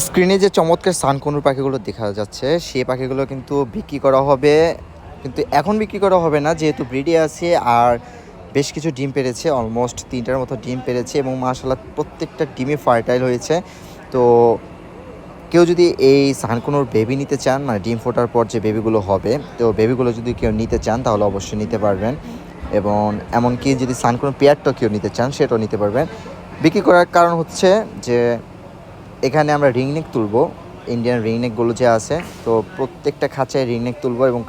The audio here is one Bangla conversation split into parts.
স্ক্রিনে যে চমৎকার সানকুনুর পাখিগুলো দেখা যাচ্ছে সেই পাখিগুলো কিন্তু বিক্রি করা হবে, কিন্তু এখন বিক্রি করা হবে না যেহেতু ব্রিডে আছে আর বেশ কিছু ডিম পেড়েছে, অলমোস্ট 3টার মতো ডিম পেড়েছে এবং মাশাআল্লাহ প্রত্যেকটা ডিমই ফার্টাইল হয়েছে। তো কেউ যদি এই সানকুনুর বেবি নিতে চান, মানে ডিম ফোটার পর যে বেবিগুলো হবে, তো বেবিগুলো যদি কেউ নিতে চান তাহলে অবশ্যই নিতে পারবেন। এবং এমনকি যদি সানকুনুর পেয়ারটাও কেউ নিতে চান সেটাও নিতে পারবেন। বিক্রি করার কারণ হচ্ছে যে এখানে আমরা রিংনেক তুলবো, ইন্ডিয়ান রিংনেকগুলো যে আছে, তো প্রত্যেকটা খাঁচায় রিংনেক তুলবো এবং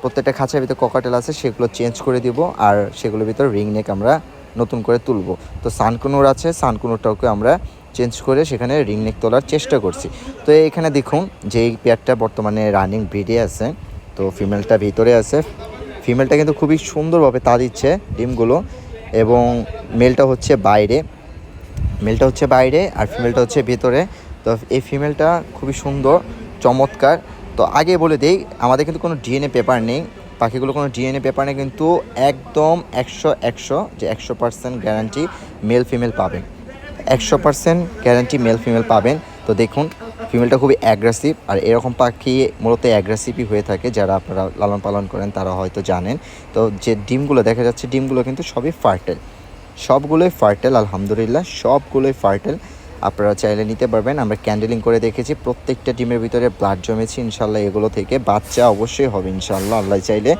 প্রত্যেকটা খাঁচার ভিতরে ককাটেল আছে সেগুলো চেঞ্জ করে দিব আর সেগুলোর ভিতরে রিংনেক আমরা নতুন করে তুলবো। তো সানকুনুর আছে, সানকুনুরটাকে আমরা চেঞ্জ করে সেখানে রিংনেক তোলার চেষ্টা করছি। তো এখানে দেখুন যে এই পেয়ারটা বর্তমানে রানিং ব্রিডে আছে, তো ফিমেলটা ভিতরে আছে। ফিমেলটা কিন্তু খুবই সুন্দরভাবে তা দিচ্ছে ডিমগুলো এবং মেলটা হচ্ছে বাইরে আর ফিমেলটা হচ্ছে ভেতরে। তো এই ফিমেলটা খুবই সুন্দর, চমৎকার। তো আগে বলে দেই, আমাদের কিন্তু কোনো ডিএনএ পেপার নেই, পাখিগুলো কোনো ডিএনএ পেপার নেই, কিন্তু একদম 100 যে 100% গ্যারান্টি মেল ফিমেল পাবেন, 100% গ্যারান্টি মেল ফিমেল পাবেন। তো দেখুন ফিমেলটা খুবই অ্যাগ্রেসিভ, আর এরকম পাখি মূলত অ্যাগ্রেসিভই হয়ে থাকে, যারা আপনারা লালন পালন করেন তারা হয়তো জানেন। তো যে ডিমগুলো দেখা যাচ্ছে ডিমগুলো কিন্তু সবই ফার্টাইল, সবগুলোই ফার্টাইল, আলহামদুলিল্লাহ সবগুলোই ফার্টাইল। আপনারা চাইলে নিতে পারবেন। আমরা ক্যান্ডেলিং করে দেখেছি, প্রত্যেকটা ডিমের ভিতরে ব্লাড জমেছে, ইনশাল্লাহ এগুলো থেকে বাচ্চা অবশ্যই হবে ইনশাল্লাহ, আল্লাহ চাইলে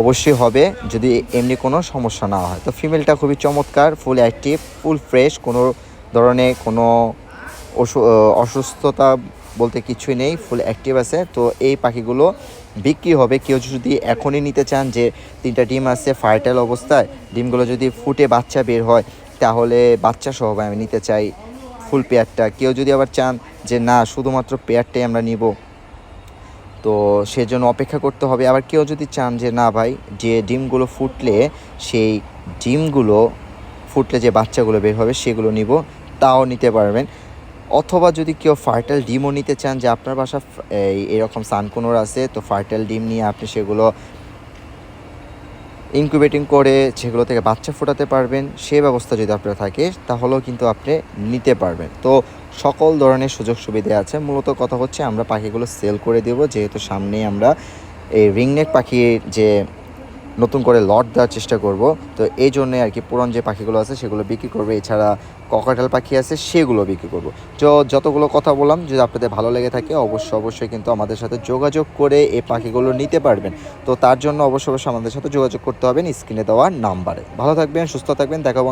অবশ্যই হবে যদি এমনি কোনো সমস্যা না হয়। তো ফিমেলটা খুবই চমৎকার, ফুল অ্যাক্টিভ, ফুল ফ্রেশ, কোনো ধরনের কোনো অসুস্থতা বলতে কিছুই নেই, ফুল অ্যাক্টিভ আছে। তো এই পাখিগুলো বিক্রি হবে, কেউ যদি এখনই নিতে চান যে 3টা ডিম আছে ফার্টাইল অবস্থায়, ডিমগুলো যদি ফুটে বাচ্চা বের হয় তাহলে বাচ্চা সহ আমি নিতে চাই ফুল পেয়ারটা। কেউ যদি আবার চান যে না শুধুমাত্র পেয়ারটাই আমরা নিব, তো সেজন্য অপেক্ষা করতে হবে। আবার কেউ যদি চান যে না ভাই, যে ডিমগুলো ফুটলে সেই ডিমগুলো ফুটলে যে বাচ্চাগুলো বের হবে সেগুলো নিব, তাও নিতে পারবেন। অথবা যদি কেউ ফার্টাইল ডিমও নিতে চান, যে আপনার বাসা এরকম সানকুনোর আছে, তো ফার্টাইল ডিম নিয়ে আপনি সেগুলো ইনকিউবেটিং করে সেগুলো থেকে বাচ্চা ফোটাতে পারবেন, সে ব্যবস্থা যদি আপনার থাকে তাহলেও কিন্তু আপনি নিতে পারবেন। তো সকল ধরনের সুযোগ সুবিধা আছে। মূলত কথা হচ্ছে আমরা পাখিগুলো সেল করে দেব, যেহেতু সামনেই আমরা এই রিংনেক পাখির যে নতুন করে লট দেওয়ার চেষ্টা করব। তো এই জন্যে আর কি পুরান যে পাখিগুলো আছে সেগুলো বিক্রি করবে, এছাড়া ককাটেল পাখি আছে সেগুলো বিক্রি করব। তো যতগুলো কথা বললাম, যদি আপনাদের ভালো লেগে থাকে অবশ্যই কিন্তু আমাদের সাথে যোগাযোগ করে এই পাখিগুলো নিতে পারবেন। তো তার জন্য অবশ্যই আমাদের সাথে যোগাযোগ করতে হবে স্ক্রিনে দেওয়া নাম্বারে। ভালো থাকবেন, সুস্থ থাকবেন, দেখাবো।